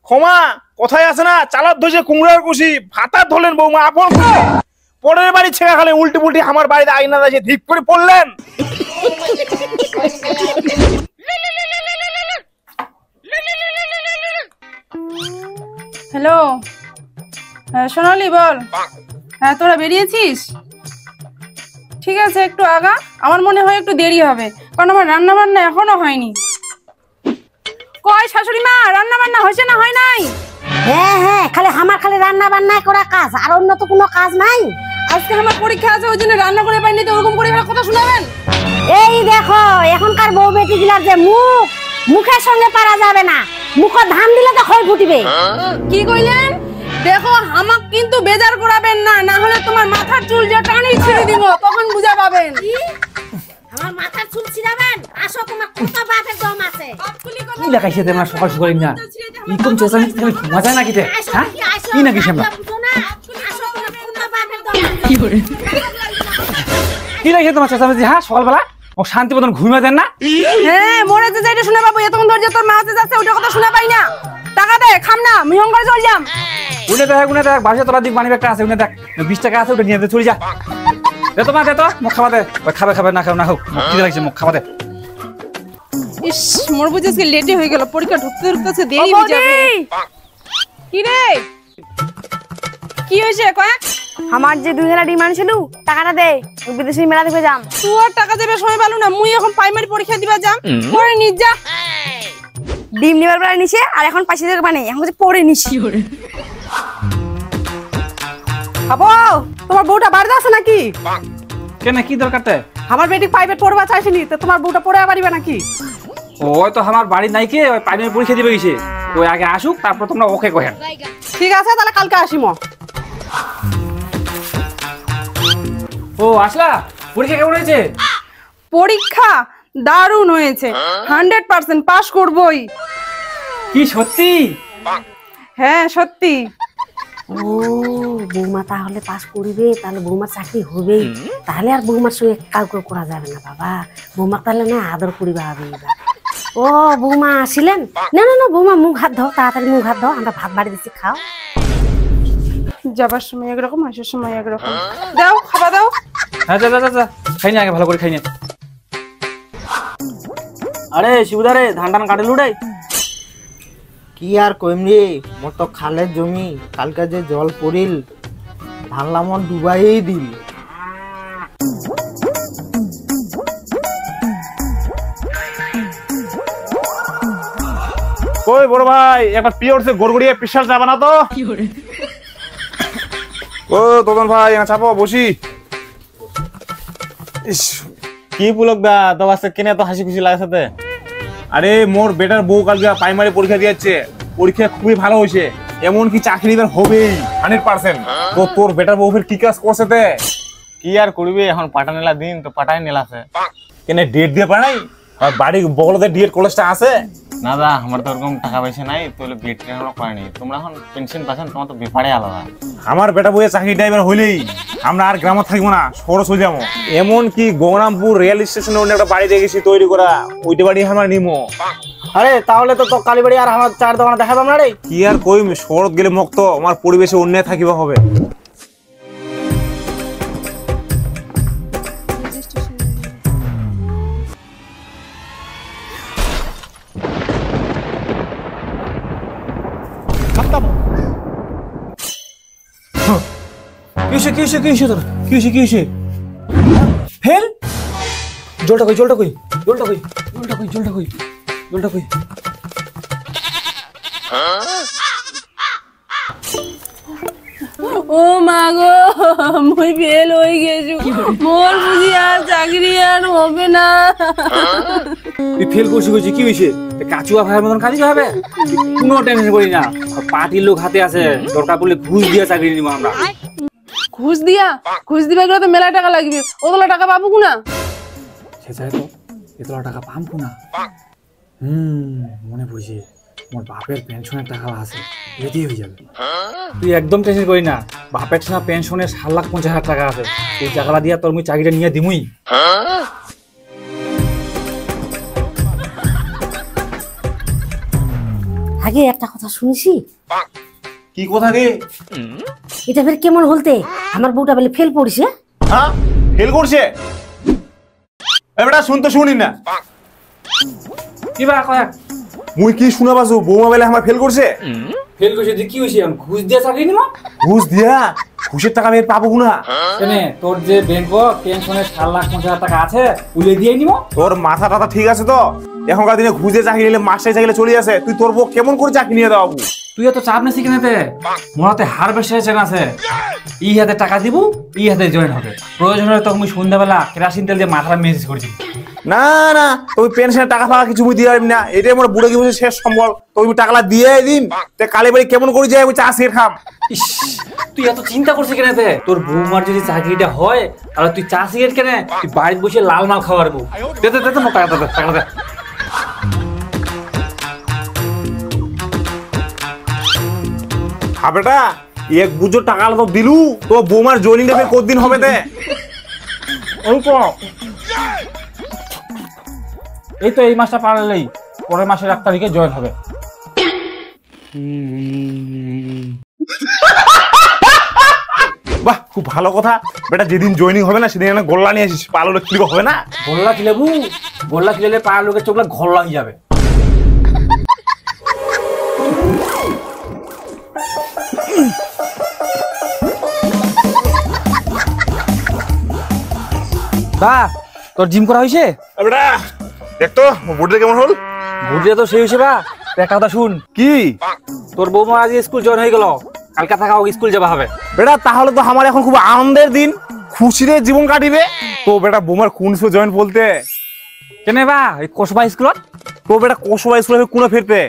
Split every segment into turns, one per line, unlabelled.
ক্ষমা কোথায় আছে না, চালার ধরে কুমড়ার কুশি ভাতা ধরলেন বৌমা আপন খুশি। পরের বাড়ি ছেঁকা খালে উল্টি পুল্টি আমার বাড়িতে আইনা এসে ধিপ করে পড়লেন।
হ্যালো, হ্যাঁ সোনালি বল। হ্যাঁ তোরা বেরিয়েছিস? ঠিক আছে একটু আগা, আমার মনে হয় একটু দেরি হবে, কারণ আমার রান্না বান্না এখনো হয়নি। কয় শাশুড়ি মা, রান্না বান্না হয়েছে না হয় নাই?
হ্যাঁ হ্যাঁ, খালি রান্না বান্না করা কাজ, আর অন্য তো কোনো কাজ নাই।
আজকে আমার পরীক্ষা আছে, ওই জন্য রান্না করে পাইনি, তো ওরকম করে কথা শোনাবেন?
এই দেখো এখনকার বউ বেটি গুলার যে মুখের সঙ্গে পারা যাবে না, মুখে ধান দিলে তো খই ফুটিবে।
কি কইলেন? দেখো আমাক কিন্তু বেজার করাবেন না, না হলে তোমার মাথার চুল যে টানি ছিঁড়ে দিব, তখন বুঝা পাবেন।
আমার মাথার চুল ছিড়াবেন? আসো, তোমার কত বাপের দম আছে।
কি লাগাইছে তোমার সকাল সকাল না ইকম চেঁচানি তুমি মজা নাকি তে? হ্যাঁ কি নাকি সামনে কি করে কি লাগাইছে তোমার চেঁচামেচি? হ্যাঁ সকালবেলা ও শান্তি মতন ঘুমিয়ে দেন না?
হ্যাঁ মরে যে যাইটা শুনে পাবো, এতক্ষণ ধরে তোর মা হাতে যাচ্ছে ওটা কথা শুনে পাই না। টাকা দে, খাম না মিহং করে চল যাম।
উনে দেখ বাসে তোরা দিক মানি একটা আছে, উনে দেখ 20 টাকা আছে, ওটা নিয়ে দে, চলে যা। দে তোমার দে তো, মুখ খাওয়া দে। খাবে না খাও না হোক, কি লাগছে মুখ খাওয়া দে।
ইস মোর বুঝে আজকে লেটে হয়ে গেল, পরীক্ষা ঢুকতে দেরি হয়ে যাবে। কি রে কি হয়েছে কয়?
আমার যে 2000 ডিমান্ড ছিল টাকাটা দে, ওই বিদেশি মেলা দেখে যাম।
তুই টাকা দেবে সময় পালু না, মুই এখন প্রাইমারি পরীক্ষা দিবা যাম, পরে নিজ যা।
ডিম নিবার বেলা নিছে, আর এখন পাশে থেকে বানাই, এখন যে পরে নিছি।
আবো তোমার বউটা বাড়িতে আছে নাকি?
কেন কি দরকারতে?
আমার বেটি প্রাইভেট পড়বা চাইছিলি, তো তোমার বউটা পড়ে পারিবা নাকি?
ওই তো আমার বাড়ি নাই কে, ওই প্রাইমারি পরীক্ষা দিবে গেছে, ওই আগে আসুক তারপর তোমরা ওকে কহেন।
ঠিক আছে তাহলে কালকে আসিম।
ও আসলা, পরীক্ষা কেমন হয়েছে?
পরীক্ষা দারুণ হয়েছে, 100% পাস করবই।
কি সত্যি?
হ্যাঁ সত্যি।
ও বৌমা তাহলে পাস করিবে, তাহলে বৌমার চাকরি হবেই, তাহলে আর বৌমার সঙ্গে কাউকে করা যাবে না বাবা, বৌমা তাহলে না আদর করিবা হবে। ও বৌমা আসিলেন? না না না বৌমা মুখ হাত দাও, তাড়াতাড়ি মুখ হাত দাও, আমরা ভাত বাড়ি দিচ্ছি, খাও।
যাবার সময় একরকম, আসার সময় একরকম। দাও খাবার দাও।
হ্যাঁ যা খাই না, আগে ভালো করে খাই না।
আরে শিবুদারে ধান টান কাটে লুড়াই
কি আর কইম রে, মোর তো খালের জমি, কালকে যে জল পড়িল ধান লামন ডুবাই দিল।
কই বড় ভাই, একটা পিওরসে গড়গড়িয়ে পিশাল যাবে না তো? ও তদন ভাই চাপো বসি।
কি পুলক দা তো আজকে কেনে তো হাসি খুশি লাগে সাথে?
আরে মোর বেটার বউ কালকে প্রাইমারি পরীক্ষা দিয়েছে, পরীক্ষা খুবই ভালো হয়েছে, এমনকি চাকরি এবার হবেই 100%। তো তোর বেটার বউ ফের কি কাজ করছে তে?
কি আর করবি, এখন পাটা নেলা দিন তো পাটাই নেলাছে।
কেন ডেট দিয়ে পারে নাই? আর বাড়ি বগলতে ডিএড কলেজটা আছে
না দা, আমার তো ওরকম টাকা পয়সা নাই, তাহলে বিয়ে এখনো করেনি। তোমরা এখন পেনশন পাচ্ছেন, তোমার তো বেপারে আলাদা।
আমার বেটা বউয়ের চাকরিটা এবার হইলেই আমরা আর গ্রামে থাকবো না, শহরে চলে যাবো। এমনকি গৌরামপুর রেল স্টেশনে অন্য একটা বাড়ি দেখেছি তৈরি করা, ওইটা বাড়ি আমার নিমো।
আরে তাহলে তো তো কালীবাড়ি আর আমার চার দোকানে দেখাবো না রে।
কি আর কই, শহরত গেলে মুক্ত আমার পরিবেশে অন্যায় থাকিবা হবে।
কি হয়েছে? ফেল জলটা কই।
ও মা গো, মুই ফেল হয়ে গেছু, মোর বুঝি আর চাকরি আর হবে না।
তুই ফেল করছি কি হয়েছে? কাচুয়া ভাইয়ের মতন কাঁদিতে হবে? কোনো টেনশন করি না, পার্টির লোক হাতে আছে, দরকার পড়লে ঘুষ দিয়ে চাকরি নিব আমরা।
ঘুষ দিবা গেলে তো মেলা টাকা লাগবে, ওগুলো টাকা পাবো না।
সে চাই তো এতলা টাকা পামবো না। মনে বুঝি মোর বাপের পেনশনের টাকা আছে, রেডি হয়ে যাবে। তুই একদম টেনশন করি না, বাপের ছাড়া পেনশনের 7,50,000 টাকা আছে, এই টাকাটা দিয়া তোর মুই চাকরিটা নিয়ে দিমুই।
আগে একটা কথা শুনছি,
কি কথা রে?
এটা ফের কেমন হলতে আমার বউটা বলে ফেল পড়ছে।
হ্যাঁ, ফেল করছে? বেটা শুন তো শুনি না,
কি বা কয়েক
মুই কি শুনা পাসু বৌমা বেলে আমার ফেল করছে?
ফেল করছে যে কি হয়েছে? ঘুষ দিয়ে চাকরি নিব?
ঘুষ দিয়া? ঘুষের টাকা আমি পাবো না।
কেনে তোর যে ব্যাংক পেনশনে 7,50,000 টাকা আছে উলে দিয়ে নিব।
তোর মাথা টাথা ঠিক আছে তো? এখনকার দিনে ঘুষে চাকরি নিলে মাস্টার চাকরি চলে আসে, তুই তোর বউ কেমন করে চাকরি নিয়ে দেওয়াবো?
তুই এত চাপ নিছি কেনেতে? মোরাতে হারভেস্টার চেন আছে, ই হাতে টাকা দিব, ই হাতে জয়েন হবে। প্রয়োজন হলে তখন আমি সন্ধ্যাবেলা কেরাসিন তেল দিয়ে মাথাটা মেসেজ করে দিব।
না না, তুমি পেনশনের টাকা ফাঁকা কিছু দিয়ে পারবি না, এটাই আমার বুড়ো কি বসে শেষ সম্বল। তুমি টাকাটা দিয়ে দিন, কালী বাড়ি কেমন করে যাই আমি চা সিগারেট খাম।
ইস, তুই এত চিন্তা করছিস কেনেতে? তোর বৌমার যদি চাকরিটা হয় তাহলে তুই চা সিগারেট কেনে, তুই বাড়িতে বসে লাল মাল খাওয়ারবো। দে দে দে দে, টাকা দে, টাকা দে।
বেটা এক বুঝো টাকা তো দিলু, তো বৌমার জয়েনিং ডে কতদিন হবে তে?
অল্প, এই তো এই মাসটা পারলেই পরের মাসের 1 তারিখে জয়েন হবে।
বাহ, খুব ভালো কথা বেটা। যেদিন জয়েনিং হবে না সেদিন গোল্লা নিয়ে আসিস, পালো কি হবে না?
গোল্লা খিলেবু, গোল্লা খিলেলে পাড়ার লোকের চোখলা ঘর লাগিয়ে যাবে। বা তোর জিম করা হয়েছে?
বেটা দেখ তো বুড়িটা কেমন হল।
বুঝলে তো সেই হয়েছে বা। একটা কথা শুন,
কি?
তোর বৌমা আজ স্কুল জয়েন হয়ে গেল, কালকে থাকা স্কুল যাওয়া হবে।
বেটা তাহলে তো আমার এখন খুব আনন্দের দিন, খুশিতে জীবন কাটিবে। তো বেটা বৌমার কোন স্কুল জয়েন বলতে?
কেনে বা এই কসবা স্কুলত?
তো বেটা কসবা স্কুলে কোনে ফিরতে?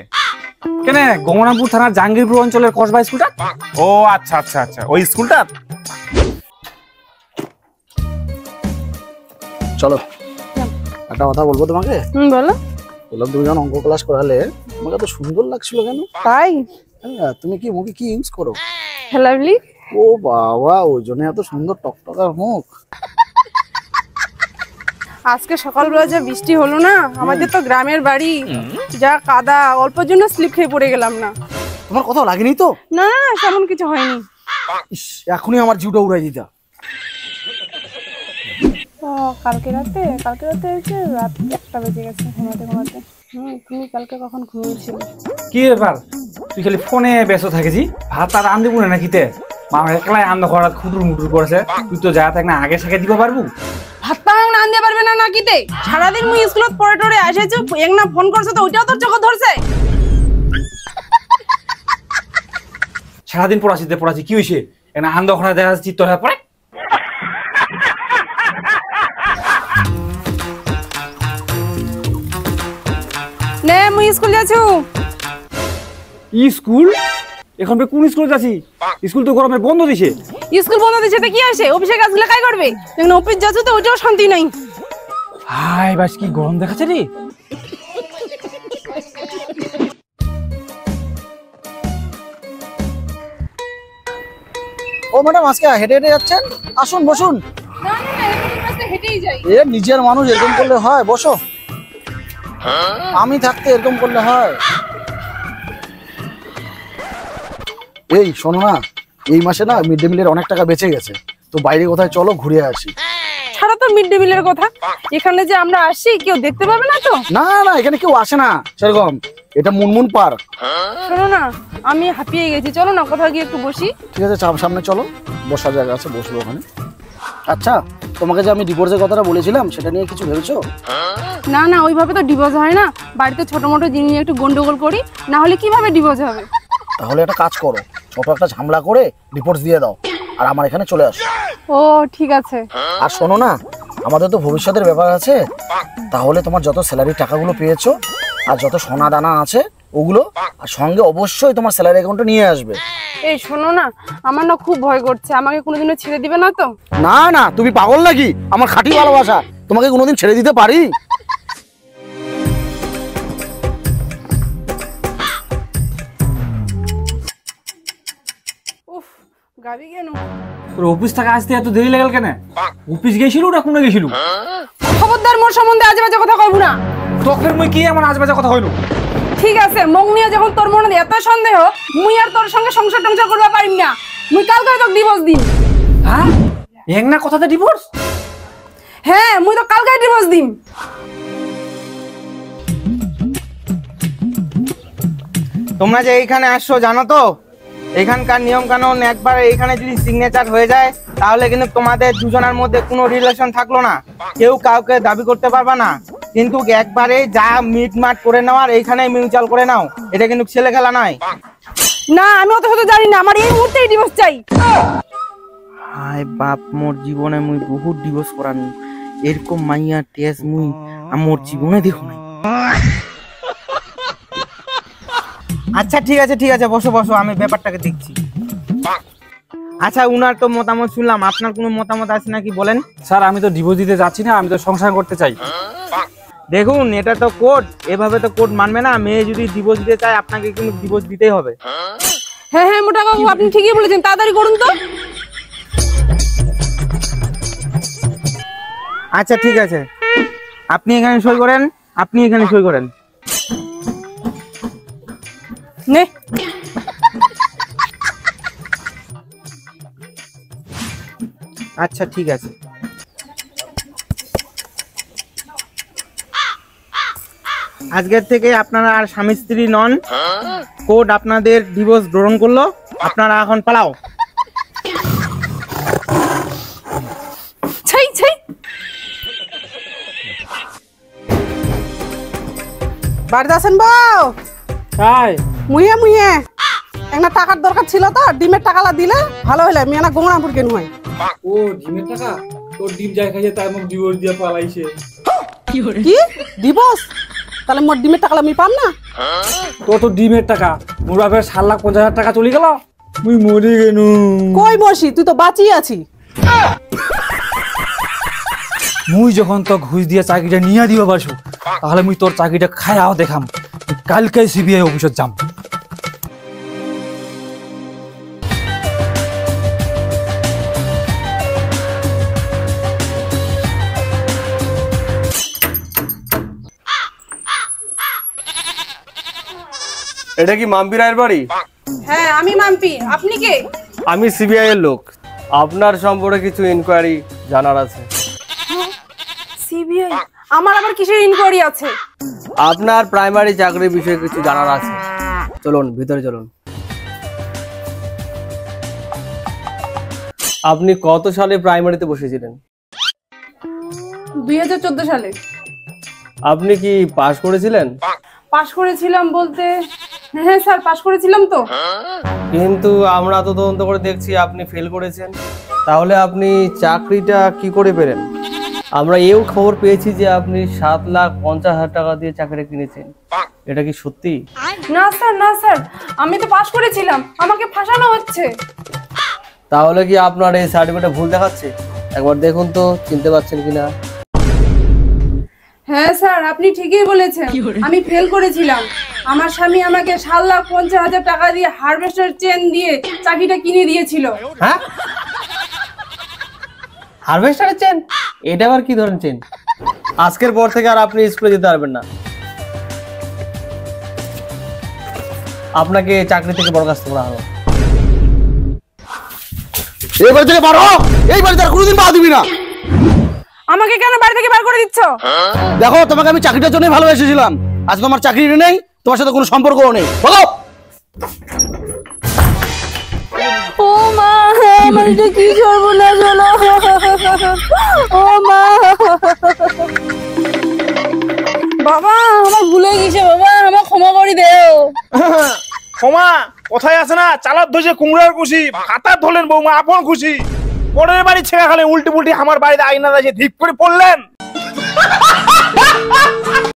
কেনে গঙ্গনাপুর থানার জাহাঙ্গীরপুর অঞ্চলের কসবা স্কুলটা।
ও আচ্ছা আচ্ছা আচ্ছা, ওই স্কুলটা।
চলো একটা কথা বলবো তোমাকে।
বলো।
বললাম তুমি যখন অঙ্ক ক্লাস করালে তোমাকে এত সুন্দর লাগছিল কেন?
তাই?
হ্যাঁ, তুমি কি মুখে কি ইউজ করো?
লাভলি।
ও বাবা, ওই জন্য এত সুন্দর টকটকার মুখ।
আজকে সকালবেলা যা বৃষ্টি হলো না, আমাদের তো গ্রামের বাড়ি, যা কাদা, অল্পের জন্য স্লিপ খেয়ে পড়ে গেলাম না।
তোমার কোথাও লাগেনি তো?
না না, তেমন কিছু হয়নি।
ইস, এখনই আমার জিউটা উড়াই দিতা।
ও কালকে রাতে এসে রাত 1টা বেজে গেছে ঘুমাতে ঘুমাতে। তুমি কালকে কখন ঘুমিয়েছিলে?
কি ব্যাপার, তুই খালি ফোনে ব্যস্ত থাকিস? ভাত আর আনতে পুনে নাকিতে মা একলাই আন্দ করা খুটুর মুটুর করেছে, তুই তো যা থাক না আগে সাথে দিব পারবো?
ভাত পাও না আনতে পারবে না নাকিতে? সারাদিন মুই স্কুলত পড়ে টড়ে আসেছো, এক না ফোন করছো তো ওইটাও তোর চোখে ধরছে?
সারাদিন পড়াছি কি হয়েছে? এখানে আন্দ করা দেখা যাচ্ছে চিত্ত হয়ে পড়ে।
নে মুই স্কুল যাচ্ছু।
স্কুল? এখন কোন স্কুল যাচ্ছি? স্কুল তো গরমে বন্ধ দিছে।
স্কুল বন্ধ দিছে তো কি আছে? অফিসে কাজগুলো কাই করবে? এখন অফিস যাচ্ছু তো ওইটাও শান্তি নাই।
হাই বাস, কি গরম দেখাচ্ছে রে।
ও ম্যাডাম, আজকে হেঁটে হেঁটে যাচ্ছেন? আসুন বসুন।
না না না, এই রাস্তা হেঁটেই যাই।
এ নিজের মানুষ এরকম করলে হয়? বসো। আমি থাকতে এরকম করলে হয়? এই শোনো না, এই মাসে না মিড ডে মিলের অনেক টাকা বেঁচে গেছে, তো বাইরে কোথায় চলো ঘুরে আসি।
ছাড়া তো মিড ডে মিলের কথা, এখানে যে আমরা আসছি কেউ দেখতে পাবে না তো?
না না, এখানে কেউ আসে না সেরকম, এটা মুনমুন পার্ক।
শোনো না, আমি হাঁপিয়ে গেছি, চলো না কোথাও গিয়ে একটু বসি।
ঠিক আছে, সামনে চলো, বসার জায়গা আছে, বসবো ওখানে। আচ্ছা, তোমাকে যে আমি ডিভোর্সের কথাটা বলেছিলাম সেটা নিয়ে কিছু ভেবেছো?
না না, ওইভাবে তো ডিভোর্স হয় না, বাড়িতে ছোট মোটো জিনিস নিয়ে একটু গন্ডগোল করি, না হলে কিভাবে ডিভোর্স হবে?
তাহলে একটা কাজ করো, ছোট একটা ঝামেলা করে ডিভোর্স দিয়ে দাও আর আমার এখানে চলে আসো।
ও ঠিক আছে।
আর শোনো না, আমাদের তো ভবিষ্যতের ব্যাপার আছে, তাহলে তোমার যত স্যালারি টাকাগুলো পেয়েছো আর যত সোনা দানা আছে ওগুলো, আর সঙ্গে অবশ্যই তোমার স্যালারি অ্যাকাউন্টে নিয়ে আসবে।
এই শোনো না, আমার না খুব ভয় করছে, আমাকে কোনোদিনও ছেড়ে দিবে না তো?
না না, তুমি পাগল নাকি? আমার খাঁটি ভালোবাসা, তোমাকে কোনোদিন ছেড়ে দিতে পারি?
উফ, গাবি কেন?
তোর অফিস থেকে আসতে এত দেরি লাগল কেন? অফিস গেছিল না কোনে গেছিল?
খবরদার মোর সম্বন্ধে আজে বাজে কথা কইব না।
তোকে মুই কি এমন আজে বাজে কথা কইলো?
ঠিক আছে, মগ নিয়ে যখন তোর মনে এত সন্দেহ, মুই আর তোর সঙ্গে সংসার টংসার করতে পারিম না। মুই কালকে তোকে ডিভোর্স দিম।
হ্যাঁ এক না কথাতে ডিভোর্স?
হ্যাঁ, মুই তো কালকে ডিভোর্স দিম।
তোমরা যে এইখানে আসছো জানো তো এখানকার নিয়ম কানুন, একবার এইখানে যদি সিগনেচার হয়ে যায় তাহলে কিন্তু তোমাদের দুজনের মধ্যে কোনো রিলেশন থাকলো না, কেউ কাউকে দাবি করতে পারবে না। কিন্তু একবারে যা মিটমাট করে নেওয়ার এইখানে মিউচুয়াল করে নাও, এটা কিন্তু ছেলে খেলা নয়।
না, আমি অত শত জানি না, আমার এই মুহূর্তেই ডিভোর্স চাই।
হায় বাপ, মোর জীবনে মুই বহুত ডিভোর্স করানি, এরকম মাইয়া টেস মুই আমার জীবনে দেখো নাই। আচ্ছা ঠিক আছে ঠিক আছে, বসো বসো, আমি ব্যাপারটাকে দেখছি। আচ্ছা, উনার তো মতামত শুনলাম, আপনার কোনো মতামত আছে নাকি বলেন?
স্যার আমি তো ডিভোর্স দিতে যাচ্ছি না, আমি তো সংসার করতে চাই।
দেখুন, এটা তো কোর্ট, এভাবে তো কোর্ট মানবে না। মেয়ে যদি ডিভোর্স দিতে চায় আপনাকে কিন্তু ডিভোর্স দিতেই হবে।
হ্যাঁ হ্যাঁ মোটা বাবু, আপনি ঠিকই বলেছেন, তাড়াতাড়ি করুন তো।
আচ্ছা ঠিক আছে, আপনি এখানে সই করেন, আপনি এখানে সই করেন।
নে,
আচ্ছা ঠিক আছে। আজকের থেকে আপনারা আর স্বামী স্ত্রী নন, কোর্ট আপনাদের ডিভোর্স গ্রহণ করলো, আপনারা এখন পালাও।
ছাই ছাই।
বাড়িতে আছেন বউ?
তাই
মুহে মুহে একটা টাকার দরকার ছিল তো, ডিমের টাকালা দিলে ভালো হইলে, আমি না গোমরামপুর কেন হয়।
ও ডিমের টাকা? তোর ডিম যাই খাইছে তাই মোক ডিভোর্স দিয়ে পালাইছে।
কি ডিভোর্স? তাহলে মোর ডিমের টাকালা আমি পাম না?
তোর তো ডিমের টাকা, মোর বাপের 7,50,000 টাকা চলে গেল, মুই মরে গেনু।
কই মরছি, তুই তো বাঁচিয়ে আছি।
মুই যখন তো ঘুষ দিয়ে চাকরিটা নিয়ে দিব পারছো, তাহলে মুই তোর চাকরিটা খায়াও দেখাম। কালকে সিবিআই অফিসত যাম।
এটা কি মাম্পি রায়ের বাড়ি?
হ্যাঁ আমি মাম্পি, আপনি কে?
আমি সিবিআই এর লোক, আপনার সম্পর্কে কিছু ইনকোয়ারি জানার আছে।
সিবিআই? আমার আবার কিসের ইনকোয়ারি আছে?
আপনার প্রাইমারি চাকরির বিষয়ে কিছু জানার আছে, চলুন ভিতরে চলুন। আপনি কত সালে প্রাইমারিতে বসেছিলেন?
2014 সালে।
আপনি কি পাস করেছিলেন?
পাশ করেছিলাম বলতে, হ্যাঁ স্যার পাশ করেছিলাম তো।
কিন্তু আমরা তো তদন্ত করে দেখছি আপনি ফেল করেছেন, তাহলে আপনি চাকরিটা কি করে পেলেন? আমরা এও খবর পেয়েছি যে আপনি 7,50,000 টাকা দিয়ে চাকরি কিনেছেন, এটা কি সত্যি?
না স্যার না স্যার, আমি তো পাশ করেছিলাম, আমাকে ফাঁসানো হচ্ছে।
তাহলে কি আপনার এই সার্টিফিকেট ভুল দেখাচ্ছে? একবার দেখুন তো, চিনতে পারছেন কিনা।
হ্যাঁ স্যার, আপনি ঠিকই বলেছেন, আমি ফেল করেছিলাম। আমার স্বামী আমাকে 7,50,000 টাকা দিয়ে হারভেস্টার চেন দিয়ে চাকরিটা কিনে দিয়েছিল।
হ্যাঁ, হারভেস্টারের চেন? এটা আবার কি ধরনের চেন? আজকের পর থেকে আর আপনি স্কুলে যেতে পারবেন না, আপনাকে চাকরি থেকে বরখাস্ত করা হলো।
এই বাড়ি থেকে বাড়ো, এই বাড়িতে আর কোনোদিন পা দিবি না।
আমাকে কেন বাড়ি থেকে বার করে দিচ্ছ?
দেখো, তোমাকে আমি চাকরিটার জন্যই ভালোবেসেছিলাম, আজ তোমার চাকরি নেই, তোমার সাথে কোনো সম্পর্কও নেই, বলো।
ও মা, আমার এটা কি সর্বনাশ হলো। ও মা,
বাবা আমার ভুলে গেছে, বাবা আমার ক্ষমা করে দেও।
ক্ষমা কোথায় আছে না, চালার ধসে কুমড়ার খুশি, ভাতা ধরলেন বৌমা আপন খুশি, পরের বাড়ি ছেড়ে খালে উল্টি পুল্টি আমার বাড়িতে আইনা এসে ঠিক করে পড়লেন।